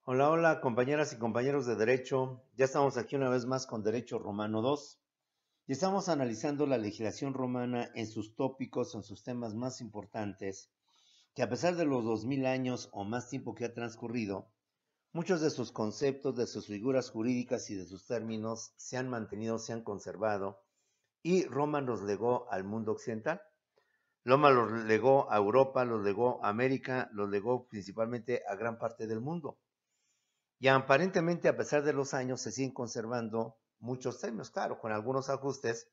Hola, hola, compañeras y compañeros de Derecho. Ya estamos aquí una vez más con Derecho Romano 2 y estamos analizando la legislación romana en sus tópicos, en sus temas más importantes, que a pesar de los 2000 años o más tiempo que ha transcurrido, muchos de sus conceptos, de sus figuras jurídicas y de sus términos se han mantenido, se han conservado y Roma los legó al mundo occidental. Roma los legó a Europa, los legó a América, los legó principalmente a gran parte del mundo. Y aparentemente, a pesar de los años, se siguen conservando muchos términos, claro, con algunos ajustes,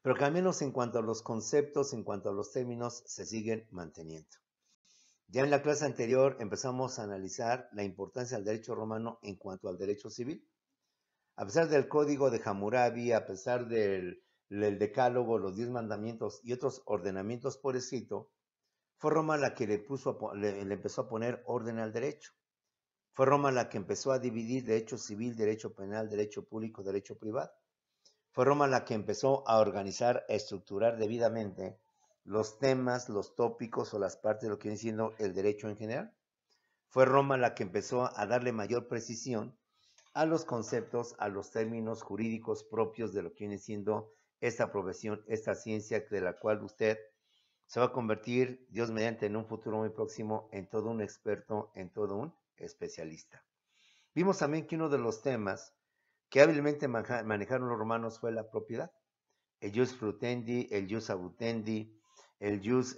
pero que al menos en cuanto a los conceptos, en cuanto a los términos, se siguen manteniendo. Ya en la clase anterior empezamos a analizar la importancia del derecho romano en cuanto al derecho civil. A pesar del código de Hammurabi, a pesar del decálogo, los 10 mandamientos y otros ordenamientos por escrito, fue Roma la que le empezó a poner orden al derecho. Fue Roma la que empezó a dividir derecho civil, derecho penal, derecho público, derecho privado. Fue Roma la que empezó a organizar, a estructurar debidamente los temas, los tópicos o las partes de lo que viene siendo el derecho en general. Fue Roma la que empezó a darle mayor precisión a los conceptos, a los términos jurídicos propios de lo que viene siendo esta profesión, esta ciencia de la cual usted se va a convertir, Dios mediante, en un futuro muy próximo, en todo un experto, en todo un especialista. Vimos también que uno de los temas que hábilmente manejaron los romanos fue la propiedad. El jus frutendi, el jus abutendi, el jus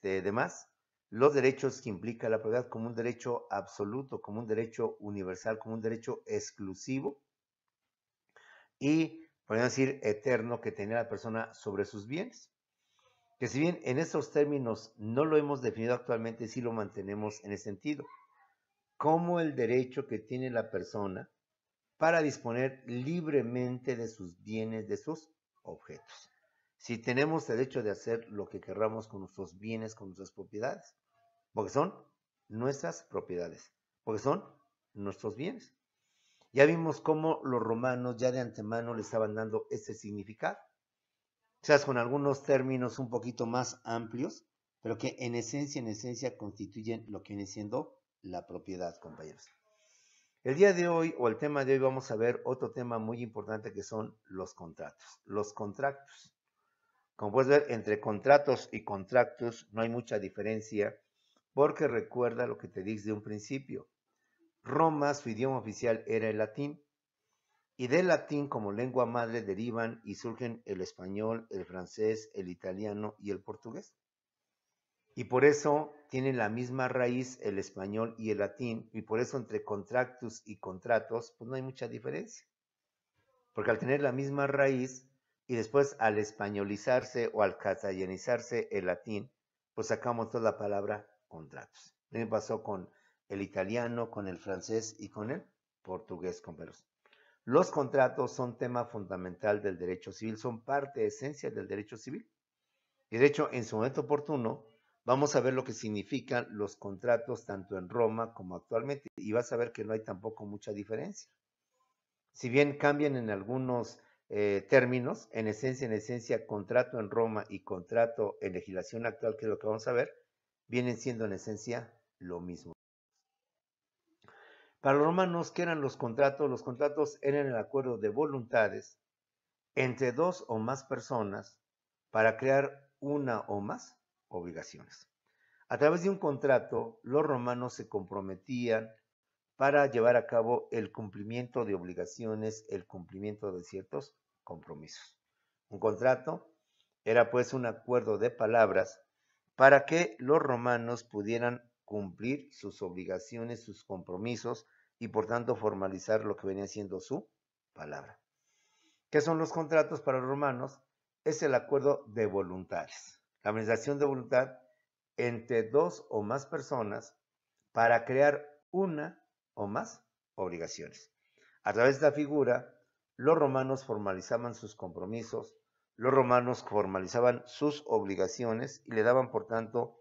demás. Los derechos que implica la propiedad como un derecho absoluto, como un derecho universal, como un derecho exclusivo y, podríamos decir, eterno que tenía la persona sobre sus bienes. Que si bien en estos términos no lo hemos definido actualmente, sí lo mantenemos en ese sentido. Como el derecho que tiene la persona para disponer libremente de sus bienes, de sus objetos. Si tenemos derecho de hacer lo que querramos con nuestros bienes, con nuestras propiedades, porque son nuestras propiedades, porque son nuestros bienes. Ya vimos cómo los romanos ya de antemano le estaban dando ese significado, quizás con algunos términos un poquito más amplios, pero que en esencia constituyen lo que viene siendo la propiedad, compañeros. El día de hoy, o el tema de hoy, vamos a ver otro tema muy importante que son los contratos. Los contratos. Como puedes ver, entre contratos y contractus no hay mucha diferencia, porque recuerda lo que te dije de un principio. Roma, su idioma oficial era el latín, y del latín como lengua madre derivan y surgen el español, el francés, el italiano y el portugués. Y por eso tienen la misma raíz el español y el latín, y por eso entre contractus y contratos, pues no hay mucha diferencia. Porque al tener la misma raíz y después al españolizarse o al catalanizarse el latín, pues sacamos toda la palabra contratos. Lo mismo pasó con el italiano, con el francés y con el portugués, compañeros. Los contratos son tema fundamental del derecho civil, son parte esencia del derecho civil. Y de hecho, en su momento oportuno, vamos a ver lo que significan los contratos tanto en Roma como actualmente. Y vas a ver que no hay tampoco mucha diferencia. Si bien cambian en algunos términos, en esencia, contrato en Roma y contrato en legislación actual, que es lo que vamos a ver, vienen siendo en esencia lo mismo. Para los romanos, ¿qué eran los contratos? Los contratos eran el acuerdo de voluntades entre dos o más personas para crear una o más obligaciones. A través de un contrato, los romanos se comprometían para llevar a cabo el cumplimiento de obligaciones, el cumplimiento de ciertos compromisos. Un contrato era pues un acuerdo de palabras para que los romanos pudieran cumplir sus obligaciones, sus compromisos y por tanto formalizar lo que venía siendo su palabra. ¿Qué son los contratos para los romanos? Es el acuerdo de voluntades, la organización de voluntad entre dos o más personas para crear una o más obligaciones. A través de esta figura, los romanos formalizaban sus compromisos, los romanos formalizaban sus obligaciones y le daban, por tanto,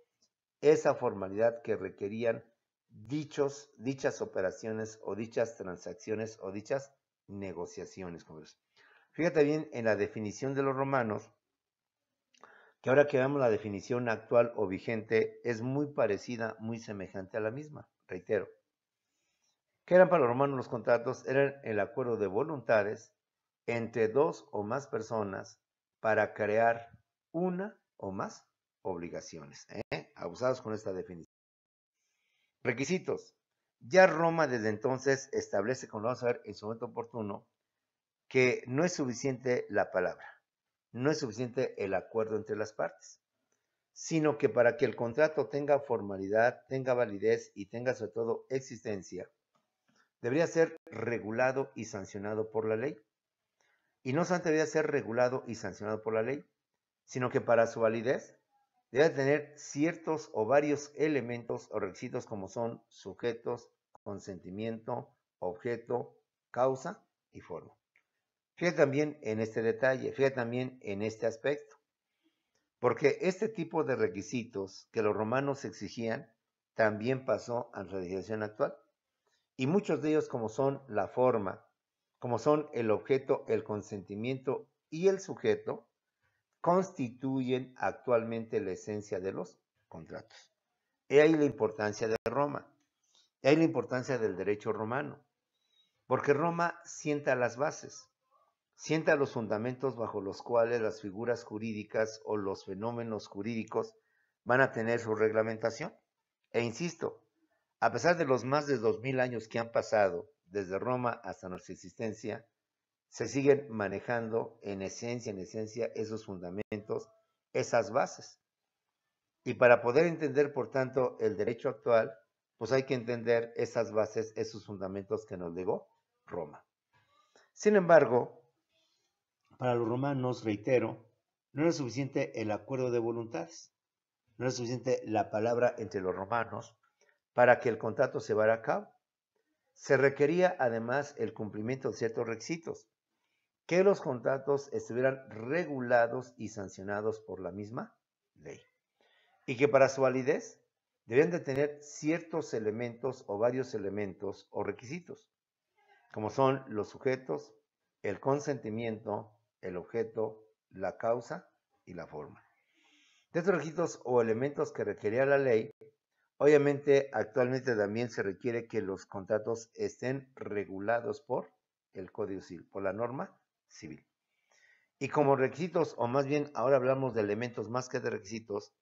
esa formalidad que requerían dichas operaciones o dichas transacciones o dichas negociaciones. Fíjate bien en la definición de los romanos, que ahora que veamos la definición actual o vigente, es muy parecida, muy semejante a la misma. Reitero, ¿Qué eran para los romanos los contratos? Eran el acuerdo de voluntades entre dos o más personas para crear una o más obligaciones. Abusados con esta definición. Requisitos. Ya Roma desde entonces establece, como lo vamos a ver en su momento oportuno, que no es suficiente la palabra, no es suficiente el acuerdo entre las partes, sino que para que el contrato tenga formalidad, tenga validez y tenga sobre todo existencia, debería ser regulado y sancionado por la ley. Y no solamente debería ser regulado y sancionado por la ley, sino que para su validez debe tener ciertos o varios elementos o requisitos como son sujetos, consentimiento, objeto, causa y forma. Fíjate también en este detalle, fíjate también en este aspecto, porque este tipo de requisitos que los romanos exigían también pasó a la legislación actual. Y muchos de ellos, como son la forma, como son el objeto, el consentimiento y el sujeto, constituyen actualmente la esencia de los contratos. He ahí la importancia de Roma, he ahí la importancia del derecho romano, porque Roma sienta las bases, sienta los fundamentos bajo los cuales las figuras jurídicas o los fenómenos jurídicos van a tener su reglamentación. E insisto, a pesar de los más de 2000 años que han pasado desde Roma hasta nuestra existencia, se siguen manejando en esencia esos fundamentos, esas bases. Y para poder entender, por tanto, el derecho actual, pues hay que entender esas bases, esos fundamentos que nos legó Roma. Sin embargo, para los romanos, reitero, no era suficiente el acuerdo de voluntades, no era suficiente la palabra entre los romanos para que el contrato se llevara a cabo. Se requería además el cumplimiento de ciertos requisitos, que los contratos estuvieran regulados y sancionados por la misma ley, y que para su validez debían de tener ciertos elementos o varios elementos o requisitos, como son los sujetos, el consentimiento, el objeto, la causa y la forma. De estos requisitos o elementos que requería la ley, obviamente actualmente también se requiere que los contratos estén regulados por el Código Civil, por la norma civil. Y como requisitos, o más bien ahora hablamos de elementos más que de requisitos,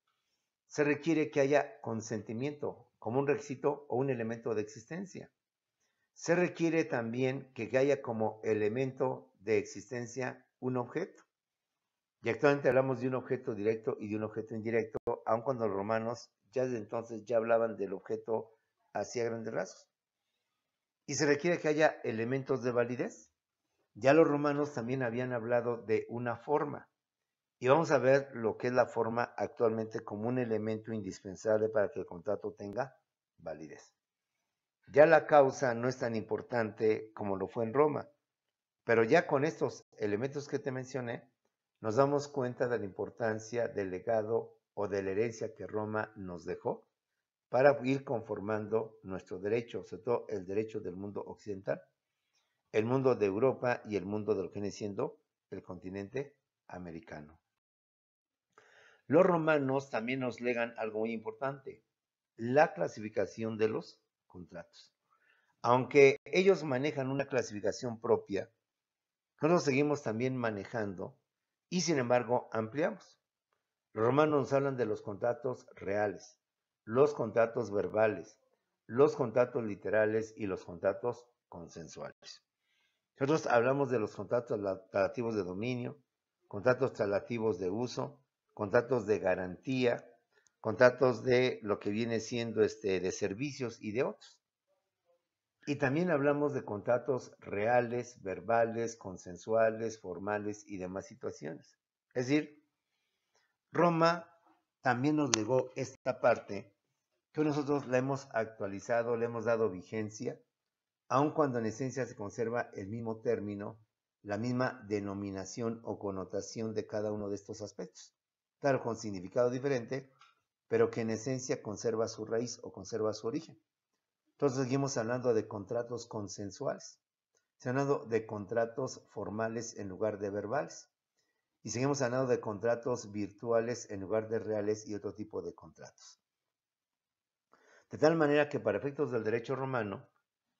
se requiere que haya consentimiento como un requisito o un elemento de existencia. Se requiere también que haya como elemento de existencia un objeto. Y actualmente hablamos de un objeto directo y de un objeto indirecto, aun cuando los romanos ya desde entonces ya hablaban del objeto así a grandes rasgos. Y se requiere que haya elementos de validez. Ya los romanos también habían hablado de una forma. Y vamos a ver lo que es la forma actualmente como un elemento indispensable para que el contrato tenga validez. Ya la causa no es tan importante como lo fue en Roma, pero ya con estos elementos que te mencioné, nos damos cuenta de la importancia del legado o de la herencia que Roma nos dejó para ir conformando nuestro derecho, sobre todo el derecho del mundo occidental, el mundo de Europa y el mundo de lo que viene siendo el continente americano. Los romanos también nos legan algo muy importante, la clasificación de los contratos. Aunque ellos manejan una clasificación propia, nosotros seguimos también manejando y sin embargo ampliamos. Los romanos nos hablan de los contratos reales, los contratos verbales, los contratos literales y los contratos consensuales. Nosotros hablamos de los contratos traslativos de dominio, contratos traslativos de uso, contratos de garantía, contratos de lo que viene siendo de servicios y de otros. Y también hablamos de contratos reales, verbales, consensuales, formales y demás situaciones. Es decir, Roma también nos legó esta parte que nosotros la hemos actualizado, le hemos dado vigencia, aun cuando en esencia se conserva el mismo término, la misma denominación o connotación de cada uno de estos aspectos. Claro, con significado diferente, pero que en esencia conserva su raíz o conserva su origen. Entonces seguimos hablando de contratos consensuales, seguimos hablando de contratos formales en lugar de verbales, y seguimos hablando de contratos virtuales en lugar de reales y otro tipo de contratos. De tal manera que para efectos del derecho romano,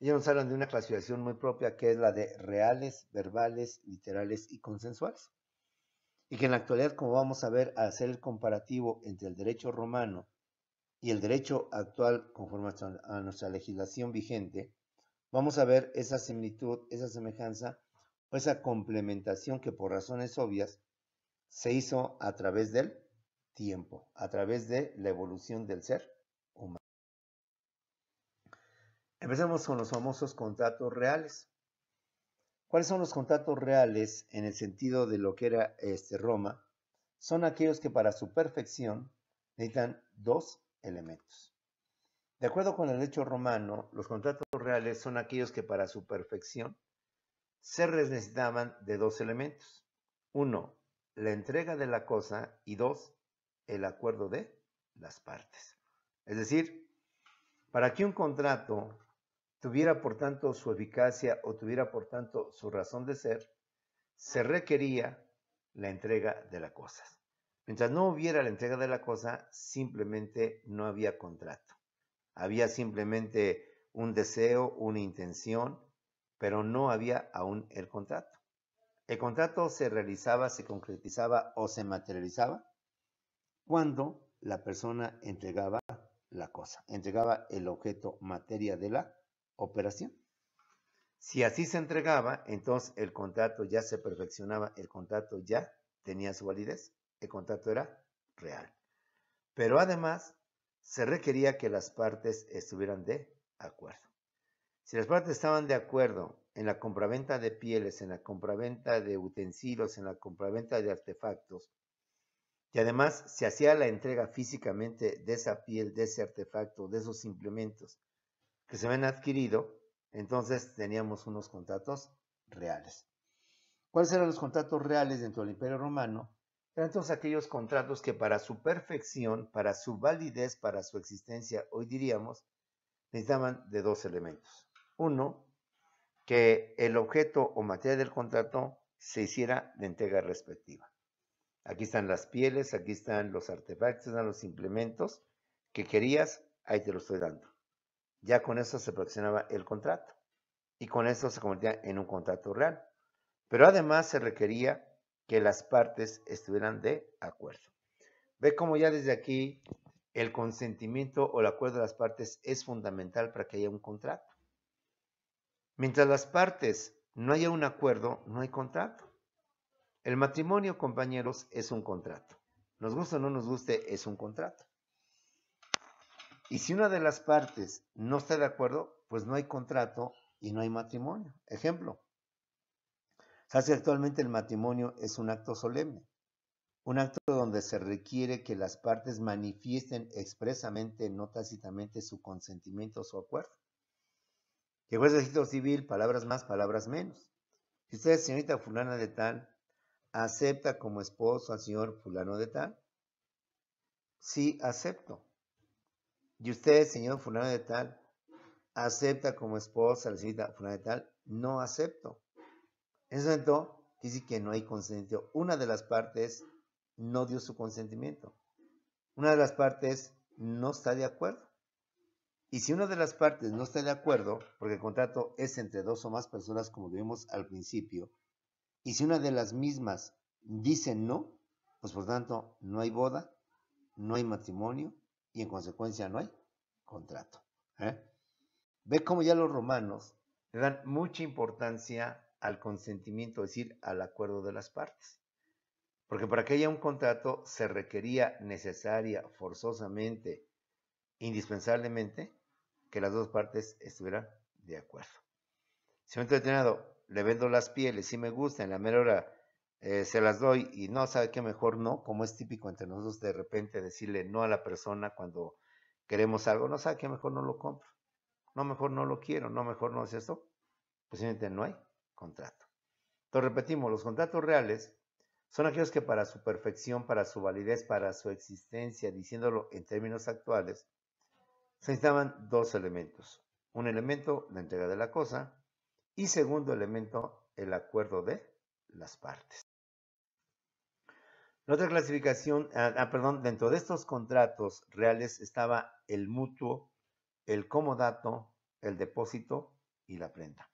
Ellos nos hablan de una clasificación muy propia que es la de reales, verbales, literales y consensuales. Y que en la actualidad, como vamos a ver, al hacer el comparativo entre el derecho romano y el derecho actual conforme a nuestra legislación vigente, vamos a ver esa similitud, esa semejanza o esa complementación que por razones obvias se hizo a través del tiempo, a través de la evolución del ser humano. Empecemos con los famosos contratos reales. ¿Cuáles son los contratos reales en el sentido de lo que era Roma? Son aquellos que para su perfección necesitan dos elementos. De acuerdo con el derecho romano, los contratos reales son aquellos que para su perfección se necesitaban de dos elementos. Uno, la entrega de la cosa y dos, el acuerdo de las partes. Es decir, para que un contrato tuviera por tanto su eficacia o tuviera por tanto su razón de ser, se requería la entrega de las cosas. Mientras no hubiera la entrega de la cosa, simplemente no había contrato. Había simplemente un deseo, una intención, pero no había aún el contrato. El contrato se realizaba, se concretizaba o se materializaba cuando la persona entregaba la cosa, entregaba el objeto materia de la operación. Si así se entregaba, entonces el contrato ya se perfeccionaba, el contrato ya tenía su validez, el contrato era real. Pero además se requería que las partes estuvieran de acuerdo. Si las partes estaban de acuerdo en la compraventa de pieles, en la compraventa de utensilios, en la compraventa de artefactos, y además se hacía la entrega físicamente de esa piel, de ese artefacto, de esos implementos que se habían adquirido, entonces teníamos unos contratos reales. ¿Cuáles eran los contratos reales dentro del Imperio Romano? Eran entonces aquellos contratos que para su perfección, para su validez, para su existencia, hoy diríamos, necesitaban de dos elementos. Uno, que el objeto o materia del contrato se hiciera de entrega respectiva. Aquí están las pieles, aquí están los artefactos, están los implementos que querías, ahí te lo estoy dando. Ya con eso se perfeccionaba el contrato y con eso se convertía en un contrato real. Pero además se requería que las partes estuvieran de acuerdo. Ve cómo ya desde aquí el consentimiento o el acuerdo de las partes es fundamental para que haya un contrato. Mientras las partes no haya un acuerdo, no hay contrato. El matrimonio, compañeros, es un contrato. Nos guste o no nos guste, es un contrato. Y si una de las partes no está de acuerdo, pues no hay contrato y no hay matrimonio. Ejemplo, sabes que actualmente el matrimonio es un acto solemne, un acto donde se requiere que las partes manifiesten expresamente, no tácitamente, su consentimiento o su acuerdo. Llegó el registro civil, palabras más, palabras menos. Si usted, señorita fulana de tal, acepta como esposo al señor fulano de tal, sí acepto. Y usted, señor fulano de tal, acepta como esposa a la señorita fulana de tal, no acepto. En ese momento dice que no hay consentimiento. Una de las partes no dio su consentimiento. Una de las partes no está de acuerdo. Y si una de las partes no está de acuerdo, porque el contrato es entre dos o más personas, como vimos al principio, y si una de las mismas dice no, pues por tanto no hay boda, no hay matrimonio y en consecuencia no hay contrato. Ve cómo ya los romanos le dan mucha importancia al consentimiento, es decir, al acuerdo de las partes. Porque para que haya un contrato se requería necesaria, forzosamente, indispensablemente, que las dos partes estuvieran de acuerdo. Si un determinado le vendo las pieles, si me gusta, en la mera hora se las doy y no sabe qué mejor no, como es típico entre nosotros de repente decirle no a la persona cuando queremos algo, no sabe qué mejor no lo compro, no mejor no lo quiero, no mejor no es esto, pues simplemente no hay contrato. Entonces repetimos, los contratos reales son aquellos que para su perfección, para su validez, para su existencia, diciéndolo en términos actuales, se necesitaban dos elementos. Un elemento, la entrega de la cosa, y segundo elemento, el acuerdo de las partes. La otra clasificación, dentro de estos contratos reales estaba el mutuo, el comodato, el depósito y la prenda,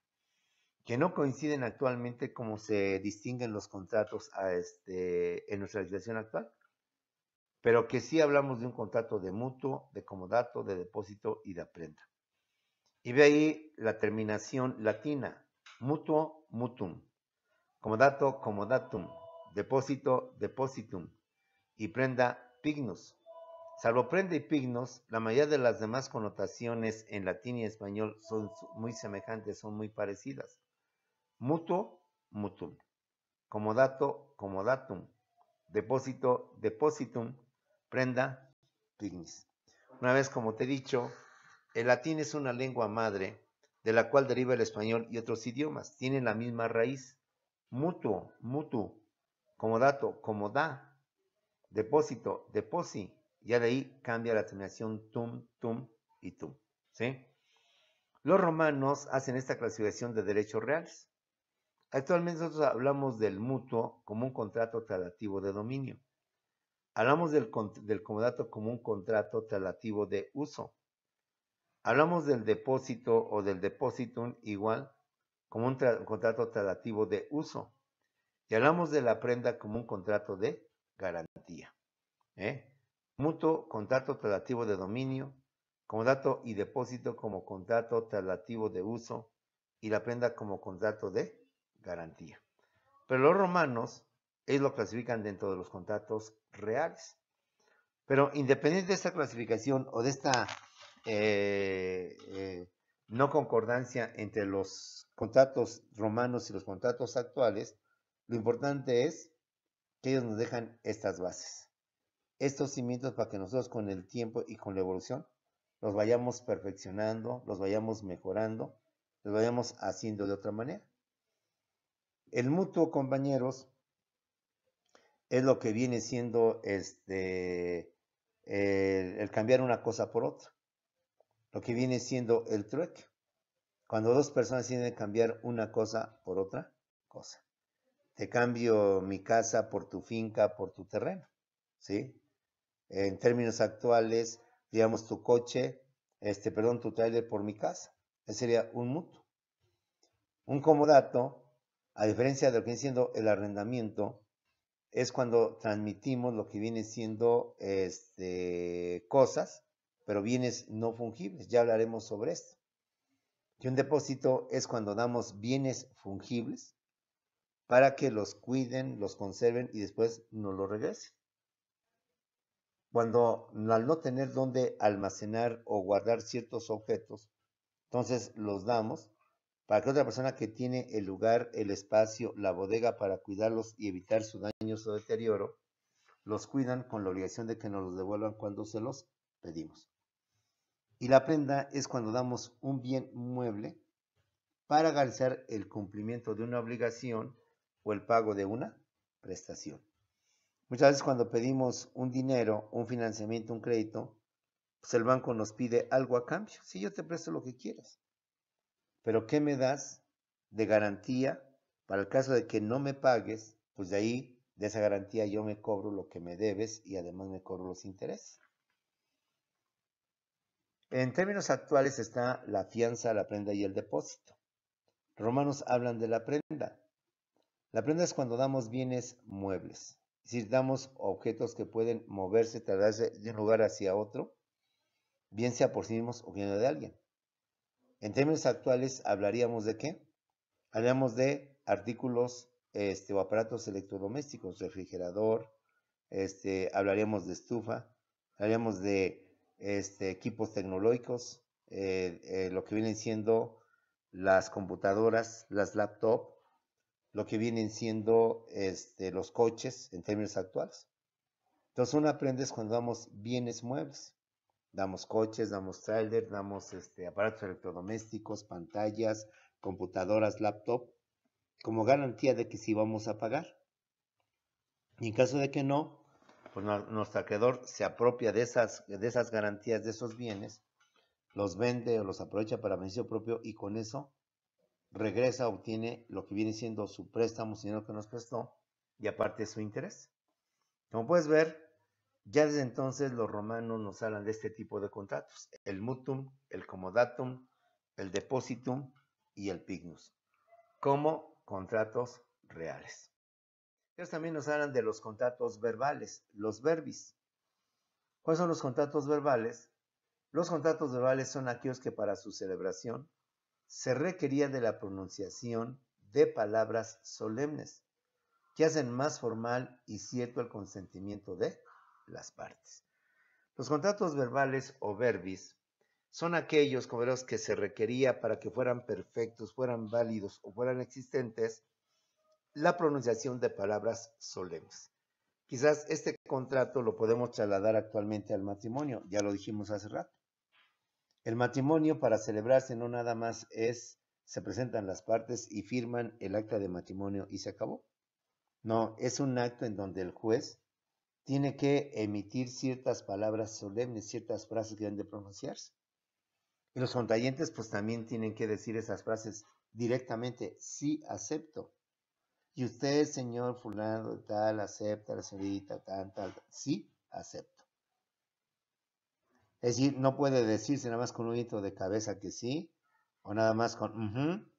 que no coinciden actualmente como se distinguen los contratos en nuestra legislación actual, pero que sí hablamos de un contrato de mutuo, de comodato, de depósito y de aprenda. Y ve ahí la terminación latina, mutuo, mutuum, comodato, comodatum, depósito, depositum y prenda, pignus. Salvo prenda y pignus, la mayoría de las demás connotaciones en latín y español son muy semejantes, son muy parecidas. Mutuo, mutuum, comodato, comodatum, depósito, depositum, prenda, pignis. Una vez, como te he dicho, el latín es una lengua madre de la cual deriva el español y otros idiomas. Tienen la misma raíz. Mutuo, mutu, comodato, comodá, depósito, deposi. Ya de ahí cambia la terminación tum, tum y tum. ¿Sí? Los romanos hacen esta clasificación de derechos reales. Actualmente nosotros hablamos del mutuo como un contrato tradativo de dominio. Hablamos del comodato como un contrato tradativo de uso. Hablamos del depósito o del depositum igual como un contrato tradativo de uso. Y hablamos de la prenda como un contrato de garantía. Mutuo, contrato tradativo de dominio, comodato y depósito como contrato tradativo de uso y la prenda como contrato de garantía. Pero los romanos, ellos lo clasifican dentro de los contratos reales. Pero independiente de esta clasificación o de esta no concordancia entre los contratos romanos y los contratos actuales, lo importante es que ellos nos dejan estas bases, estos cimientos para que nosotros con el tiempo y con la evolución los vayamos perfeccionando, los vayamos mejorando, los vayamos haciendo de otra manera. El mutuo, compañeros, es lo que viene siendo el cambiar una cosa por otra, lo que viene siendo el trueque, cuando dos personas tienen que cambiar una cosa por otra cosa. Te cambio mi casa por tu finca, por tu terreno, ¿sí? En términos actuales, digamos tu coche, tu trailer por mi casa. Ese sería un mutuo. Un comodato, a diferencia de lo que viene siendo el arrendamiento, es cuando transmitimos lo que viene siendo cosas, pero bienes no fungibles. Ya hablaremos sobre esto. Y un depósito es cuando damos bienes fungibles para que los cuiden, los conserven y después nos los regresen. Cuando al no tener dónde almacenar o guardar ciertos objetos, entonces los damos para que otra persona que tiene el lugar, el espacio, la bodega para cuidarlos y evitar su daño o deterioro, los cuidan con la obligación de que nos los devuelvan cuando se los pedimos. Y la prenda es cuando damos un bien mueble para garantizar el cumplimiento de una obligación o el pago de una prestación. Muchas veces cuando pedimos un dinero, un financiamiento, un crédito, pues el banco nos pide algo a cambio. Sí, yo te presto lo que quieras, pero ¿qué me das de garantía para el caso de que no me pagues? Pues de ahí, de esa garantía, yo me cobro lo que me debes y además me cobro los intereses. En términos actuales está la fianza, la prenda y el depósito. Los romanos hablan de la prenda. La prenda es cuando damos bienes muebles, es decir, damos objetos que pueden moverse, trasladarse de un lugar hacia otro, bien sea por sí mismos o bien de alguien. En términos actuales, ¿hablaríamos de qué? Hablaríamos de artículos o aparatos electrodomésticos, refrigerador, hablaríamos de estufa, hablaríamos de equipos tecnológicos, lo que vienen siendo las computadoras, las laptops, lo que vienen siendo los coches en términos actuales. Entonces uno aprende cuando damos bienes muebles. Damos coches, damos trailer, damos aparatos electrodomésticos, pantallas, computadoras, laptop, como garantía de que sí vamos a pagar. Y en caso de que no, pues nuestro acreedor se apropia de esas garantías, de esos bienes, los vende o los aprovecha para beneficio propio y con eso regresa, obtiene lo que viene siendo su préstamo, dinero que nos prestó, y aparte su interés. Como puedes ver, ya desde entonces los romanos nos hablan de este tipo de contratos: el mutuum, el comodatum, el depositum y el pignus, como contratos reales. Ellos también nos hablan de los contratos verbales, los verbis. ¿Cuáles son los contratos verbales? Los contratos verbales son aquellos que para su celebración se requería de la pronunciación de palabras solemnes que hacen más formal y cierto el consentimiento de las partes. Los contratos verbales o verbis son aquellos como veremos que se requería para que fueran perfectos, fueran válidos o fueran existentes la pronunciación de palabras solemnes. Quizás este contrato lo podemos trasladar actualmente al matrimonio, ya lo dijimos hace rato. El matrimonio para celebrarse no nada más se presentan las partes y firman el acta de matrimonio y se acabó. No, es un acto en donde el juez tiene que emitir ciertas palabras solemnes, ciertas frases que deben de pronunciarse. Y los contrayentes pues también tienen que decir esas frases directamente, sí acepto. Y usted, señor fulano, tal, acepta, la señorita, tal, sí acepto. Es decir, no puede decirse nada más con un hito de cabeza que sí, o nada más con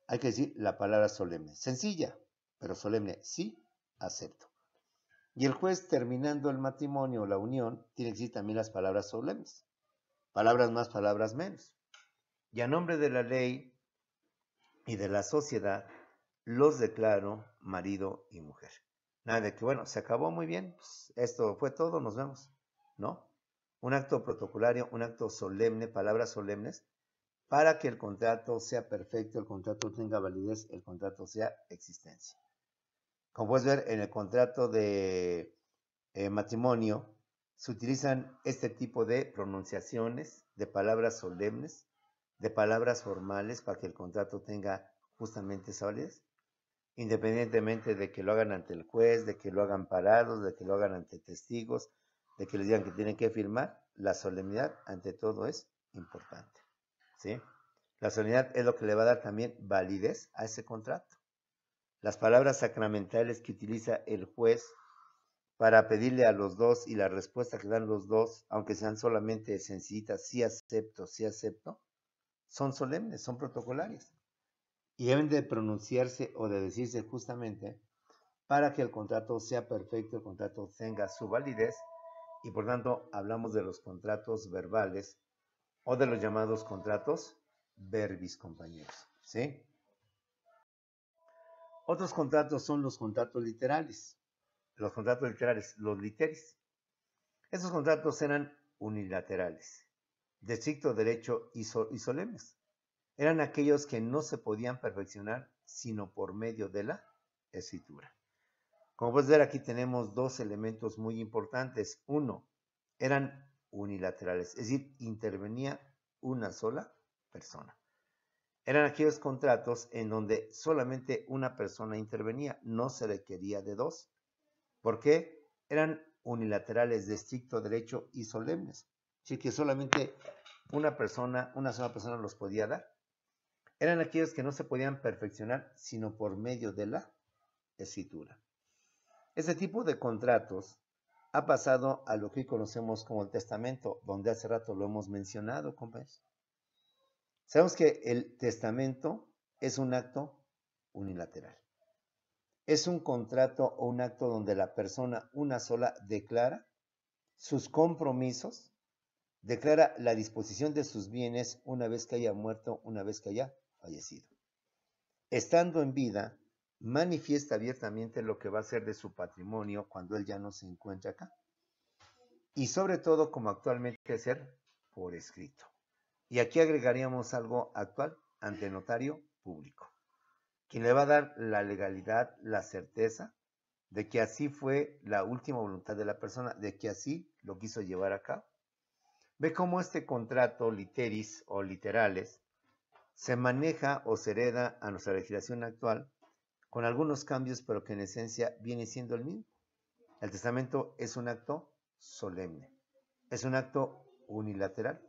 hay que decir la palabra solemne, sencilla, pero solemne, sí acepto. Y el juez, terminando el matrimonio o la unión, tiene que decir también las palabras solemnes. Palabras más, palabras menos. Y a nombre de la ley y de la sociedad, los declaro marido y mujer. Nada de que, bueno, se acabó muy bien, pues esto fue todo, nos vemos. No. Un acto protocolario, un acto solemne, palabras solemnes, para que el contrato sea perfecto, el contrato tenga validez, el contrato sea existencia. Como puedes ver, en el contrato de matrimonio se utilizan este tipo de pronunciaciones, de palabras solemnes, de palabras formales para que el contrato tenga justamente esa validez, independientemente de que lo hagan ante el juez, de que lo hagan parados, de que lo hagan ante testigos, de que les digan que tienen que firmar. La solemnidad ante todo es importante, ¿sí? La solemnidad es lo que le va a dar también validez a ese contrato. Las palabras sacramentales que utiliza el juez para pedirle a los dos y la respuesta que dan los dos, aunque sean solamente sencillitas, sí acepto, son solemnes, son protocolarias. Y deben de pronunciarse o de decirse justamente para que el contrato sea perfecto, el contrato tenga su validez y por tanto hablamos de los contratos verbales o de los llamados contratos verbis, compañeros, ¿sí? Otros contratos son los contratos literales. Los contratos literales, los literis. Estos contratos eran unilaterales, de estricto derecho y solemnes. Eran aquellos que no se podían perfeccionar sino por medio de la escritura. Como puedes ver, aquí tenemos dos elementos muy importantes. Uno, eran unilaterales, es decir, intervenía una sola persona. Eran aquellos contratos en donde solamente una persona intervenía, no se requería de dos. ¿Por qué? Eran unilaterales de estricto derecho y solemnes. Así que solamente una sola persona los podía dar. Eran aquellos que no se podían perfeccionar sino por medio de la escritura. Ese tipo de contratos ha pasado a lo que hoy conocemos como el testamento, donde hace rato lo hemos mencionado, compañeros. Sabemos que el testamento es un acto unilateral. Es un contrato o un acto donde la persona, una sola, declara sus compromisos, declara la disposición de sus bienes una vez que haya muerto, una vez que haya fallecido. Estando en vida, manifiesta abiertamente lo que va a ser de su patrimonio cuando él ya no se encuentra acá. Y sobre todo, como actualmente ser por escrito. Y aquí agregaríamos algo actual ante notario público, quien le va a dar la legalidad, la certeza de que así fue la última voluntad de la persona, de que así lo quiso llevar a cabo. Ve cómo este contrato literis o literales se maneja o se hereda a nuestra legislación actual con algunos cambios, pero que en esencia viene siendo el mismo. El testamento es un acto solemne, es un acto unilateral,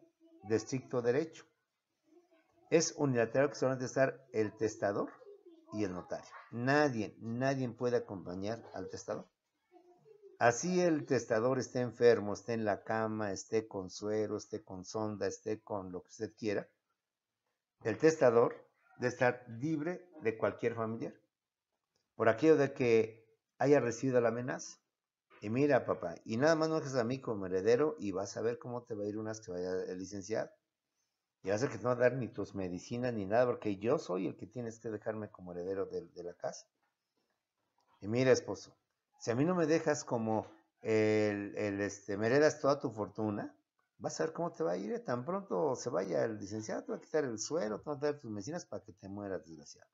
de estricto derecho. Es unilateral que solamente estar el testador y el notario. Nadie puede acompañar al testador. Así el testador esté enfermo, esté en la cama, esté con suero, esté con sonda, esté con lo que usted quiera. El testador de estar libre de cualquier familiar. Por aquello de que haya recibido la amenaza. Y mira, papá, y nada más no dejes a mí como heredero y vas a ver cómo te va a ir unas que vaya el licenciado. Y vas a ver que no va a dar ni tus medicinas ni nada, porque yo soy el que tienes que dejarme como heredero de la casa. Y mira, esposo, si a mí no me dejas como me heredas toda tu fortuna, vas a ver cómo te va a ir. Tan pronto se vaya el licenciado, te va a quitar el suelo, te va a dar tus medicinas para que te mueras, desgraciado.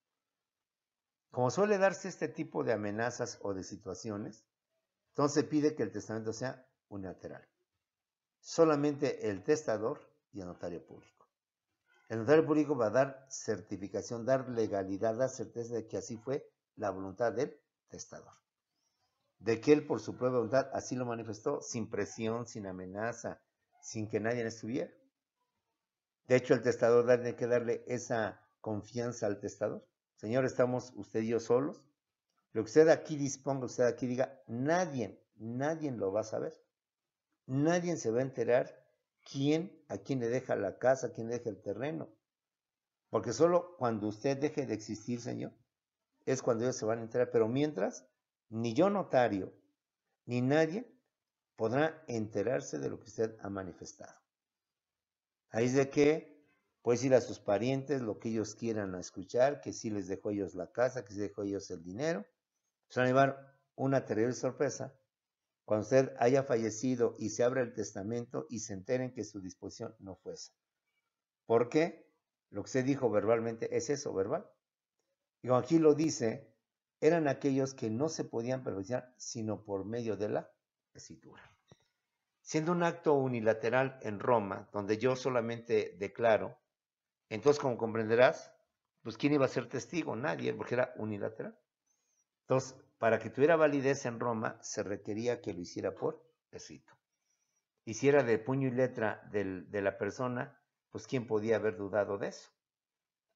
Como suele darse este tipo de amenazas o de situaciones, entonces pide que el testamento sea unilateral. Solamente el testador y el notario público. El notario público va a dar certificación, dar legalidad, dar certeza de que así fue la voluntad del testador. De que él por su propia voluntad así lo manifestó, sin presión, sin amenaza, sin que nadie estuviera. De hecho, el testador tiene que darle esa confianza al testador. Señor, estamos usted y yo solos. Lo que usted aquí disponga, usted aquí diga, nadie lo va a saber. Nadie se va a enterar a quién le deja la casa, a quién le deja el terreno. Porque solo cuando usted deje de existir, Señor, es cuando ellos se van a enterar. Pero mientras, ni yo notario, ni nadie podrá enterarse de lo que usted ha manifestado. Ahí es de que puede decir a sus parientes lo que ellos quieran escuchar, que sí les dejó ellos la casa, que sí dejó ellos el dinero. Se van a llevar una terrible sorpresa cuando usted haya fallecido y se abra el testamento y se enteren que su disposición no fue esa. ¿Por qué? Lo que usted dijo verbalmente es eso, verbal. Y como aquí lo dice, eran aquellos que no se podían perfeccionar sino por medio de la escritura. Siendo un acto unilateral en Roma, donde yo solamente declaro, entonces como comprenderás, pues ¿quién iba a ser testigo? Nadie, porque era unilateral. Entonces, para que tuviera validez en Roma, se requería que lo hiciera por escrito. Y si era de puño y letra de la persona, pues ¿quién podía haber dudado de eso?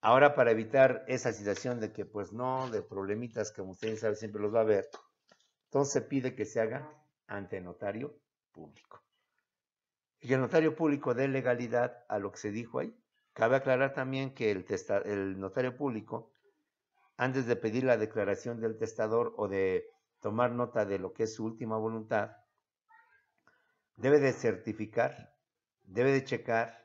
Ahora, para evitar esa situación de que, pues no, de problemitas, como ustedes saben, siempre los va a haber, entonces se pide que se haga ante notario público. Y que el notario público dé legalidad a lo que se dijo ahí. Cabe aclarar también que el notario público, antes de pedir la declaración del testador o de tomar nota de lo que es su última voluntad, debe de certificar, debe de checar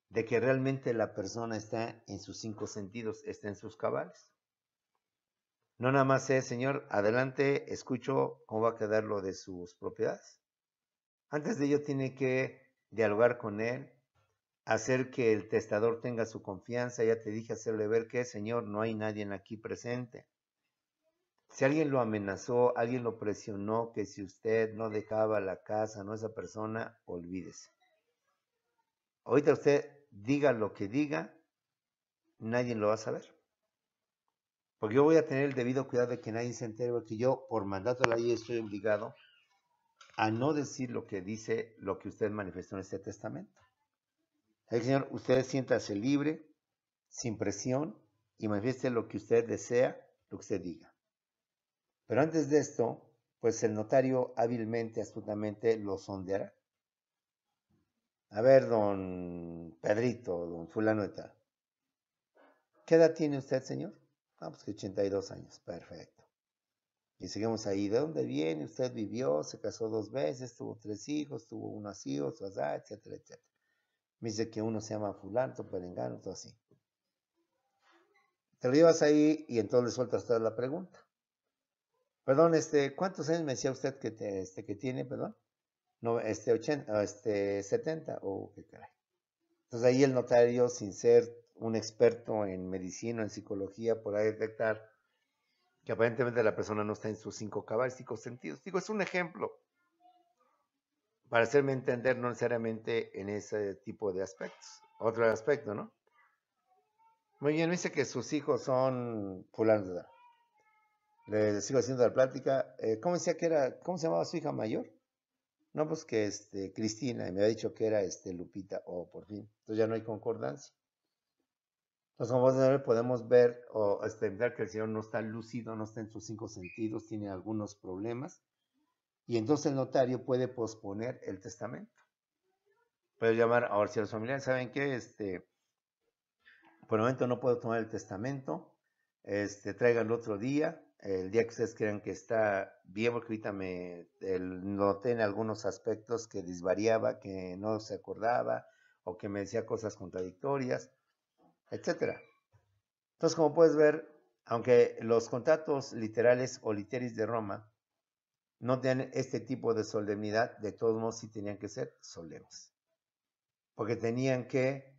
de que realmente la persona está en sus 5 sentidos, está en sus cabales. No nada más es, señor, adelante, escucho cómo va a quedar lo de sus propiedades. Antes de ello tiene que dialogar con él, hacer que el testador tenga su confianza. Ya te dije, hacerle ver que, señor, no hay nadie aquí presente. Si alguien lo amenazó, alguien lo presionó, que si usted no dejaba la casa, no esa persona, olvídese. Ahorita usted diga lo que diga, nadie lo va a saber. Porque yo voy a tener el debido cuidado de que nadie se entere, porque yo, por mandato de la ley, estoy obligado a no decir lo que dice, lo que usted manifestó en este testamento. Señor, usted siéntase libre, sin presión, y manifieste lo que usted desea, lo que usted diga. Pero antes de esto, pues el notario hábilmente, astutamente lo sondeará. A ver, don Pedrito, don fulano de tal. ¿Qué edad tiene usted, señor? Ah, pues 82 años, perfecto. Y seguimos ahí. ¿De dónde viene? Usted vivió, se casó 2 veces, tuvo 3 hijos, tuvo unos hijos, etcétera, etcétera. Me dice que uno se llama fulano, perengano, todo así. Te lo llevas ahí y entonces le sueltas toda la pregunta. Perdón, ¿cuántos años me decía usted que tiene, perdón? No, 80, 70, o qué caray. Entonces ahí el notario, sin ser un experto en medicina, en psicología, podrá detectar que aparentemente la persona no está en sus 5 cabales, 5 sentidos. Digo, es un ejemplo para hacerme entender, no necesariamente en ese tipo de aspectos. Otro aspecto, ¿no? Muy bien, me dice que sus hijos son fulanos de edad. Le sigo haciendo la plática. ¿Cómo decía que era? ¿Cómo se llamaba su hija mayor? No, pues que Cristina, y me había dicho que era Lupita, por fin. Entonces ya no hay concordancia. Entonces, como podemos ver o entender que el Señor no está lúcido, no está en sus 5 sentidos, tiene algunos problemas. Y entonces el notario puede posponer el testamento. Puede llamar, ahora si los familiares saben que Por el momento no puedo tomar el testamento, tráiganlo otro día, el día que ustedes crean que está bien, porque ahorita noté en algunos aspectos que disvariaba, que no se acordaba, o que me decía cosas contradictorias, etcétera. Entonces, como puedes ver, aunque los contratos literales o literis de Roma no tenían este tipo de solemnidad, de todos modos sí tenían que ser solemnes, porque tenían que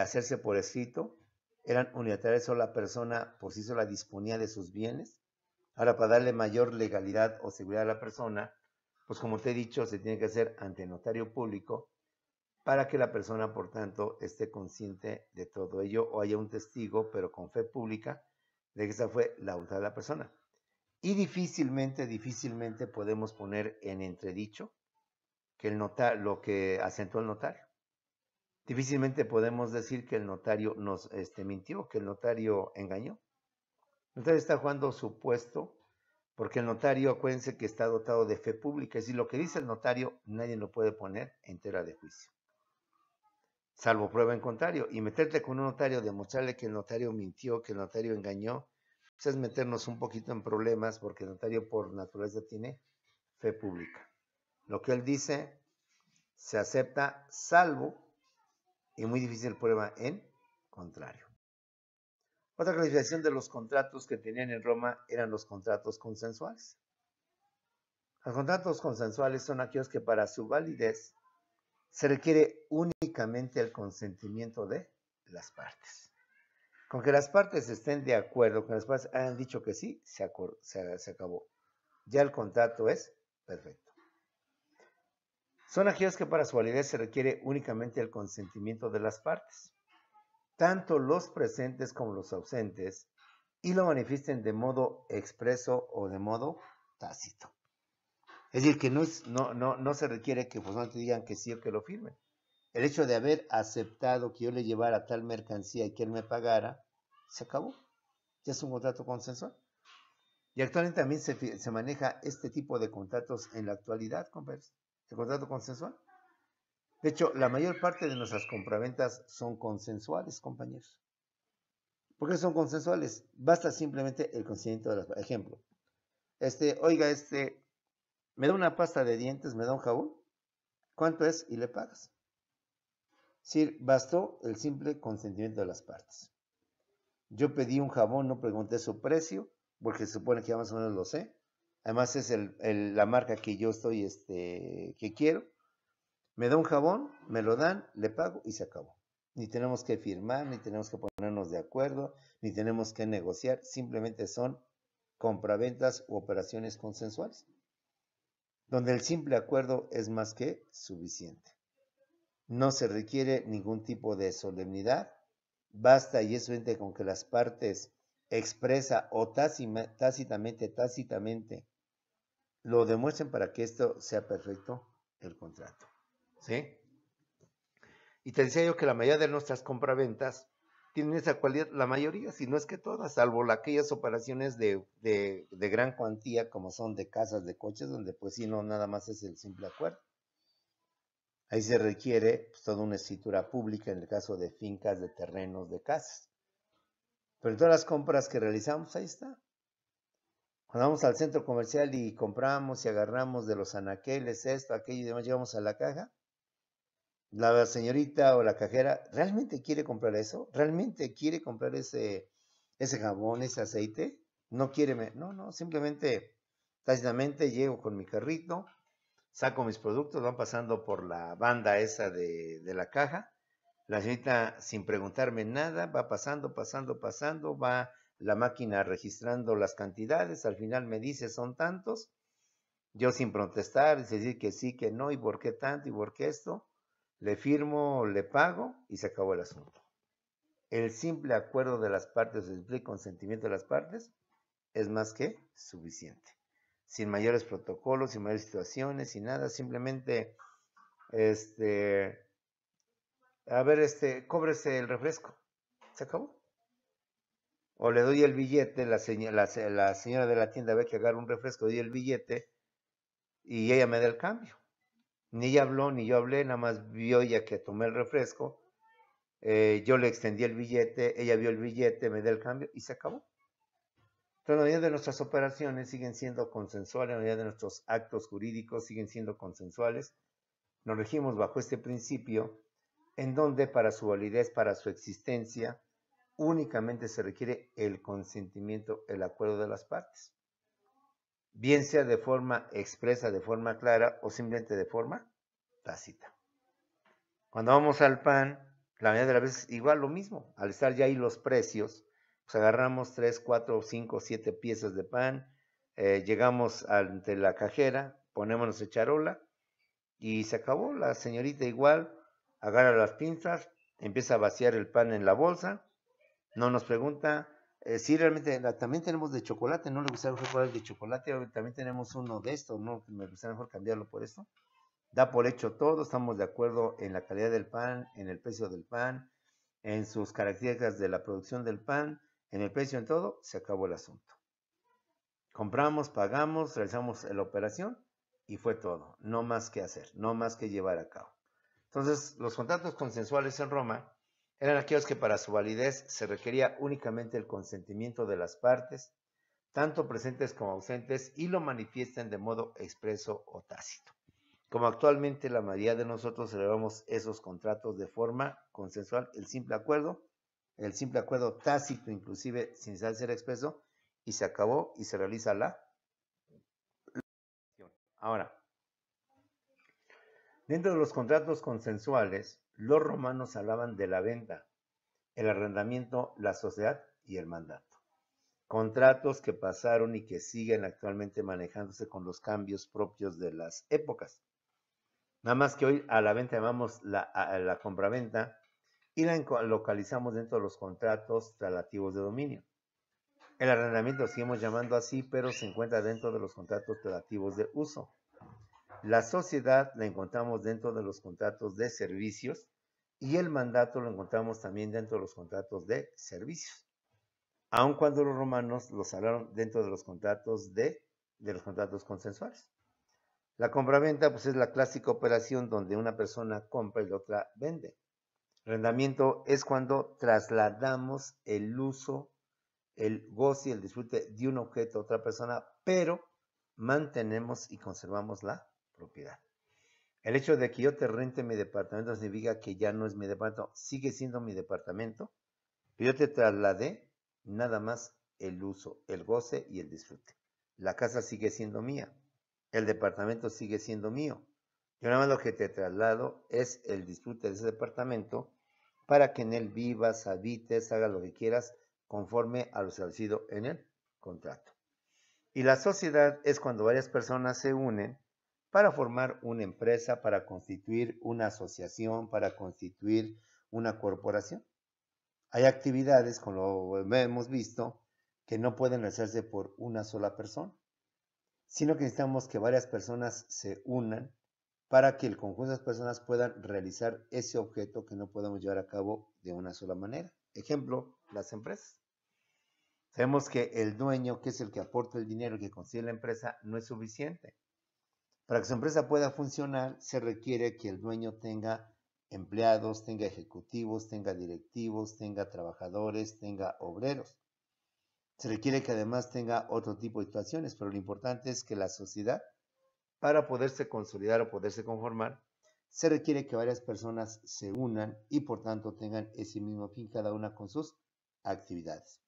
hacerse por escrito, eran unilaterales, solo la persona por sí sola disponía de sus bienes. Ahora, para darle mayor legalidad o seguridad a la persona, pues como te he dicho, se tiene que hacer ante notario público para que la persona, por tanto, esté consciente de todo ello o haya un testigo, pero con fe pública, de que esa fue la voluntad de la persona. Y difícilmente podemos poner en entredicho que lo que asentó el notario. Difícilmente podemos decir que el notario nos mintió, que el notario engañó. El notario está jugando su puesto, porque el notario, acuérdense que está dotado de fe pública, es decir, lo que dice el notario nadie lo puede poner en tela de juicio, salvo prueba en contrario. Y meterte con un notario, demostrarle que el notario mintió, que el notario engañó, pues es meternos un poquito en problemas, porque el notario por naturaleza tiene fe pública. Lo que él dice se acepta, salvo, y muy difícil prueba en contrario. Otra clasificación de los contratos que tenían en Roma eran los contratos consensuales. Los contratos consensuales son aquellos que para su validez se requiere únicamente el consentimiento de las partes. Con que las partes estén de acuerdo, que las partes hayan dicho que sí, se acabó. Ya el contrato es perfecto. Son aquellos que para su validez se requiere únicamente el consentimiento de las partes, tanto los presentes como los ausentes, y lo manifiesten de modo expreso o de modo tácito. Es decir, que no se requiere que pues, no te digan que sí o que lo firmen. El hecho de haber aceptado que yo le llevara tal mercancía y que él me pagara, se acabó. Ya es un contrato consensual. Y actualmente también se maneja este tipo de contratos en la actualidad, compadres. El contrato consensual. De hecho, la mayor parte de nuestras compraventas son consensuales, compañeros. ¿Por qué son consensuales? Basta simplemente el consentimiento de las partes. Ejemplo, oiga, me da una pasta de dientes, me da un jabón, ¿cuánto es? Y le pagas. Sí, bastó el simple consentimiento de las partes. Yo pedí un jabón, no pregunté su precio, porque se supone que ya más o menos lo sé. Además es la marca que yo estoy, que quiero. Me da un jabón, me lo dan, le pago y se acabó. Ni tenemos que firmar, ni tenemos que ponernos de acuerdo, ni tenemos que negociar. Simplemente son compraventas u operaciones consensuales, donde el simple acuerdo es más que suficiente. No se requiere ningún tipo de solemnidad, basta y es suficiente con que las partes expresa o tácitamente lo demuestren para que esto sea perfecto el contrato. ¿Sí? Y te decía yo que la mayoría de nuestras compraventas tienen esa cualidad, la mayoría, si no es que todas, salvo aquellas operaciones de gran cuantía, como son de casas, de coches, donde pues sí, no, nada más es el simple acuerdo. Ahí se requiere pues, toda una escritura pública en el caso de fincas, de terrenos, de casas. Pero en todas las compras que realizamos, ahí está. Cuando vamos al centro comercial y compramos y agarramos de los anaqueles, esto, aquello y demás, llegamos a la caja, la señorita o la cajera, ¿realmente quiere comprar eso? ¿Realmente quiere comprar ese jabón, ese aceite? No quiere, no, simplemente, tácitamente llego con mi carrito, saco mis productos, van pasando por la banda esa de la caja. La señorita, sin preguntarme nada, va pasando, va la máquina registrando las cantidades, al final me dice son tantos, yo sin protestar, decir que sí, que no, y por qué tanto, y por qué esto, le firmo, le pago, y se acabó el asunto. El simple acuerdo de las partes, el simple consentimiento de las partes, es más que suficiente. Sin mayores protocolos, sin mayores situaciones, sin nada, simplemente, a ver, cóbrese el refresco. Se acabó. O le doy el billete, la señora de la tienda ve que agarra un refresco, doy el billete y ella me da el cambio. Ni ella habló, ni yo hablé, nada más vio ella que tomé el refresco yo le extendí el billete, ella vio el billete, me dio el cambio y se acabó. Entonces, la mayoría de nuestras operaciones siguen siendo consensuales, la mayoría de nuestros actos jurídicos siguen siendo consensuales. Nos regimos bajo este principio en donde para su validez, para su existencia, únicamente se requiere el consentimiento, el acuerdo de las partes. Bien sea de forma expresa, de forma clara o simplemente de forma tácita. Cuando vamos al pan, la mayoría de las veces igual lo mismo. Al estar ya ahí los precios, pues agarramos 3, 4, 5, 7 piezas de pan, llegamos ante la cajera, ponemos nuestra charola y se acabó. La señorita igual agarra las pinzas, empieza a vaciar el pan en la bolsa, no nos pregunta si realmente también tenemos de chocolate, no le gustaría mejor el de chocolate, también tenemos uno de estos, no, me gustaría mejor cambiarlo por esto. Da por hecho todo, estamos de acuerdo en la calidad del pan, en el precio del pan, en sus características de la producción del pan, en el precio, en todo, se acabó el asunto. Compramos, pagamos, realizamos la operación y fue todo. No más que hacer, no más que llevar a cabo. Entonces, los contratos consensuales en Roma eran aquellos que para su validez se requería únicamente el consentimiento de las partes, tanto presentes como ausentes, y lo manifiesten de modo expreso o tácito. Como actualmente la mayoría de nosotros celebramos esos contratos de forma consensual, el simple acuerdo tácito, inclusive sin ser expreso, y se acabó y se realiza la acción. Ahora, dentro de los contratos consensuales, los romanos hablaban de la venta, el arrendamiento, la sociedad y el mandato. Contratos que pasaron y que siguen actualmente manejándose con los cambios propios de las épocas. Nada más que hoy a la venta llamamos la compraventa y la localizamos dentro de los contratos relativos de dominio. El arrendamiento lo seguimos llamando así, pero se encuentra dentro de los contratos relativos de uso. La sociedad la encontramos dentro de los contratos de servicios y el mandato lo encontramos también dentro de los contratos de servicios. Aun cuando los romanos los hablaron dentro de los contratos de los contratos consensuales. La compraventa pues es la clásica operación donde una persona compra y la otra vende. Arrendamiento es cuando trasladamos el uso, el goce y el disfrute de un objeto a otra persona, pero mantenemos y conservamos la propiedad. El hecho de que yo te rente mi departamento significa que ya no es mi departamento, sigue siendo mi departamento, pero yo te trasladé nada más el uso, el goce y el disfrute. La casa sigue siendo mía, el departamento sigue siendo mío. Yo nada más lo que te traslado es el disfrute de ese departamento para que en él vivas, habites, hagas lo que quieras conforme a lo establecido en el contrato. Y la sociedad es cuando varias personas se unen para formar una empresa, para constituir una asociación, para constituir una corporación. Hay actividades, como lo hemos visto, que no pueden hacerse por una sola persona, sino que necesitamos que varias personas se unan para que el conjunto de las personas puedan realizar ese objeto que no podemos llevar a cabo de una sola manera. Ejemplo, las empresas. Sabemos que el dueño, que es el que aporta el dinero que consigue la empresa, no es suficiente. Para que su empresa pueda funcionar, se requiere que el dueño tenga empleados, tenga ejecutivos, tenga directivos, tenga trabajadores, tenga obreros. Se requiere que además tenga otro tipo de situaciones, pero lo importante es que la sociedad, para poderse consolidar o poderse conformar, se requiere que varias personas se unan y por tanto tengan ese mismo fin, cada una con sus actividades.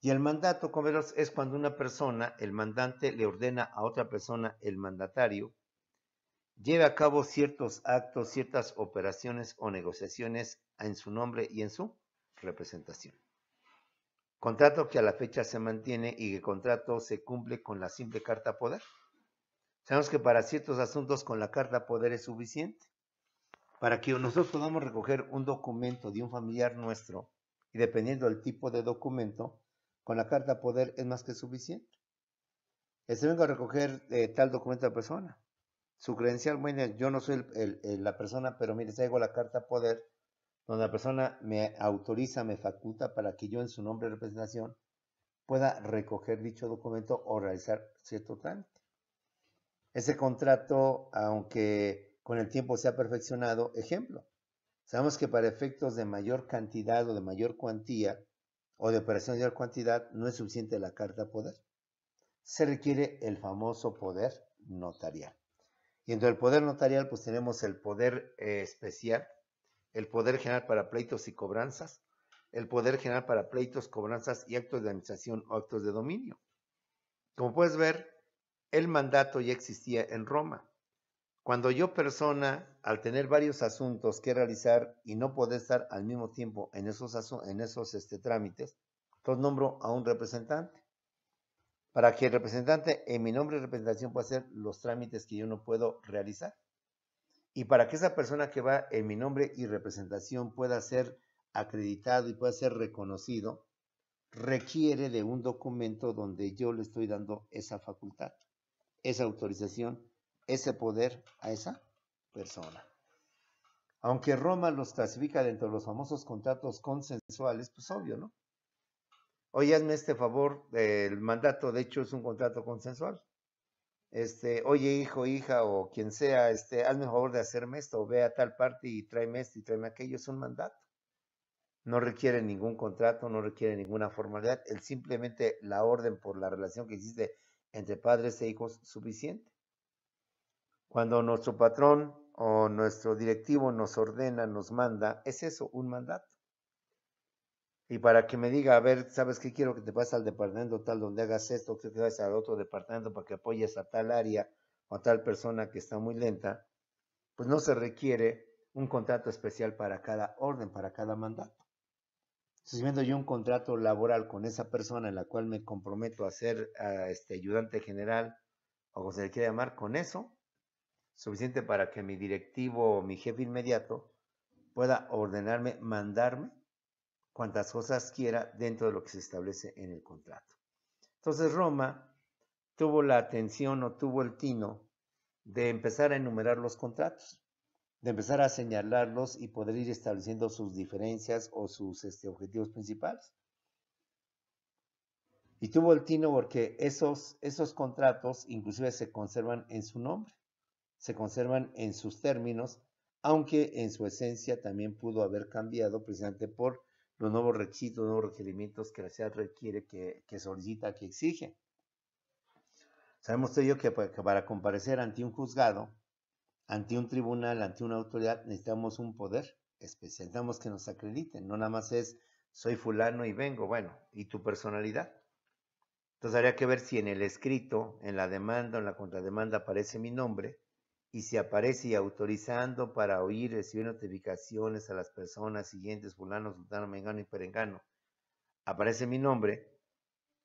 Y el mandato, como verás, es cuando una persona, el mandante, le ordena a otra persona, el mandatario, lleve a cabo ciertos actos, ciertas operaciones o negociaciones en su nombre y en su representación. Contrato que a la fecha se mantiene y el contrato se cumple con la simple carta poder. Sabemos que para ciertos asuntos con la carta poder es suficiente. Para que nosotros podamos recoger un documento de un familiar nuestro, y dependiendo del tipo de documento, con la carta poder es más que suficiente. Vengo a recoger tal documento de la persona. Su credencial, bueno, yo no soy la persona, pero mire, traigo la carta poder, donde la persona me autoriza, me faculta para que yo en su nombre de representación pueda recoger dicho documento o realizar cierto trámite. Ese contrato, aunque con el tiempo se ha perfeccionado, ejemplo, Sabemos que para efectos de mayor cantidad o de mayor cuantía o de operación de mayor cantidad no es suficiente la carta poder. Se requiere el famoso poder notarial. Y dentro del poder notarial pues tenemos el poder especial, el poder general para pleitos y cobranzas, el poder general para pleitos, cobranzas y actos de administración o actos de dominio. Como puedes ver, el mandato ya existía en Roma. Cuando yo persona, al tener varios asuntos que realizar y no poder estar al mismo tiempo en esos trámites, entonces nombro a un representante. Para que el representante, en mi nombre de representación, pueda hacer los trámites que yo no puedo realizar. Y para que esa persona que va en mi nombre y representación pueda ser acreditado y pueda ser reconocido, requiere de un documento donde yo le estoy dando esa facultad, esa autorización, ese poder a esa persona. Aunque Roma los clasifica dentro de los famosos contratos consensuales, pues obvio, ¿no? Oye, hazme este favor, el mandato de hecho es un contrato consensual. Oye, hijo, hija o quien sea, hazme el favor de hacerme esto, o ve a tal parte y tráeme esto y tráeme aquello, es un mandato. No requiere ningún contrato, no requiere ninguna formalidad, es simplemente la orden por la relación que existe entre padres e hijos suficiente. Cuando nuestro patrón o nuestro directivo nos ordena, nos manda, es eso, un mandato. Y para que me diga, a ver, ¿sabes qué? Quiero que te pases al departamento tal donde hagas esto, que te vayas al otro departamento para que apoyes a tal área o a tal persona que está muy lenta, pues no se requiere un contrato especial para cada orden, para cada mandato. Si vendo yo un contrato laboral con esa persona en la cual me comprometo a ser ayudante general o como se le quiera llamar, con eso, suficiente para que mi directivo o mi jefe inmediato pueda ordenarme, mandarme cuantas cosas quiera dentro de lo que se establece en el contrato. Entonces Roma tuvo la atención o tuvo el tino de empezar a enumerar los contratos, de empezar a señalarlos y poder ir estableciendo sus diferencias o sus objetivos principales. Y tuvo el tino porque esos contratos inclusive se conservan en su nombre, se conservan en sus términos, aunque en su esencia también pudo haber cambiado precisamente por los nuevos requisitos, nuevos requerimientos que la ciudad requiere, que solicita, que exige. Sabemos tú y yo que para comparecer ante un juzgado, ante un tribunal, ante una autoridad, necesitamos un poder especial, necesitamos que nos acrediten, no nada más es soy fulano y vengo, bueno, y tu personalidad. Entonces habría que ver si en el escrito, en la demanda o en la contrademanda aparece mi nombre, y si aparece y autorizando para oír, recibir notificaciones a las personas siguientes, fulano, sultano, mengano y perengano, aparece mi nombre,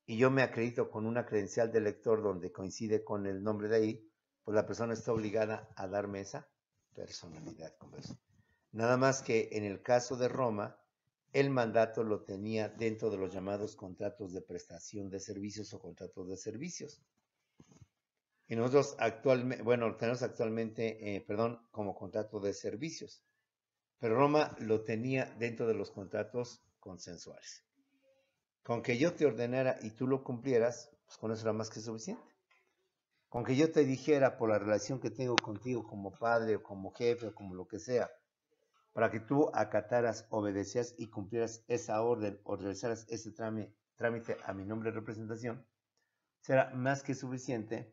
y yo me acredito con una credencial de lector donde coincide con el nombre de ahí, pues la persona está obligada a darme esa personalidad. Nada más que en el caso de Roma, el mandato lo tenía dentro de los llamados contratos de prestación de servicios o contratos de servicios. Y nosotros actualmente, bueno, lo tenemos actualmente, como contrato de servicios. Pero Roma lo tenía dentro de los contratos consensuales. Con que yo te ordenara y tú lo cumplieras, pues con eso era más que suficiente. Con que yo te dijera por la relación que tengo contigo como padre o como jefe o como lo que sea, para que tú acataras, obedecieras y cumplieras esa orden o realizaras ese trámite a mi nombre de representación, será más que suficiente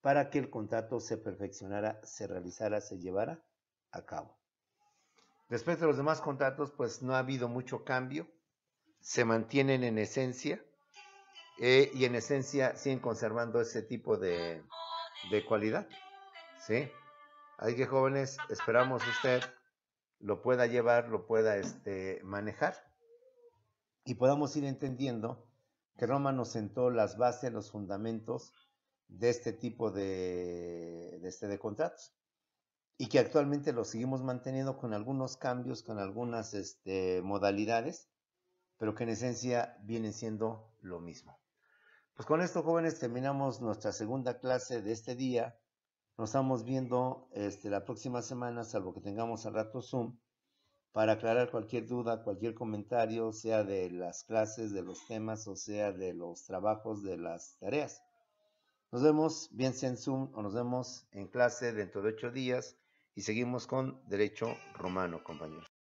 para que el contrato se perfeccionara, se realizara, se llevara a cabo. Respecto a los demás contratos, pues no ha habido mucho cambio, se mantienen en esencia y en esencia siguen conservando ese tipo de cualidad, ¿sí? Así que jóvenes, esperamos usted lo pueda llevar, lo pueda manejar y podamos ir entendiendo que Roma nos sentó las bases, los fundamentos de este tipo de contratos y que actualmente lo seguimos manteniendo con algunos cambios, con algunas modalidades, pero que en esencia vienen siendo lo mismo. Pues con esto, jóvenes, terminamos nuestra segunda clase de este día. Nos estamos viendo la próxima semana, salvo que tengamos al rato Zoom, para aclarar cualquier duda, cualquier comentario, sea de las clases, de los temas, o sea de los trabajos, de las tareas. Nos vemos, bien sea en Zoom, o nos vemos en clase dentro de 8 días, y seguimos con Derecho Romano, compañeros.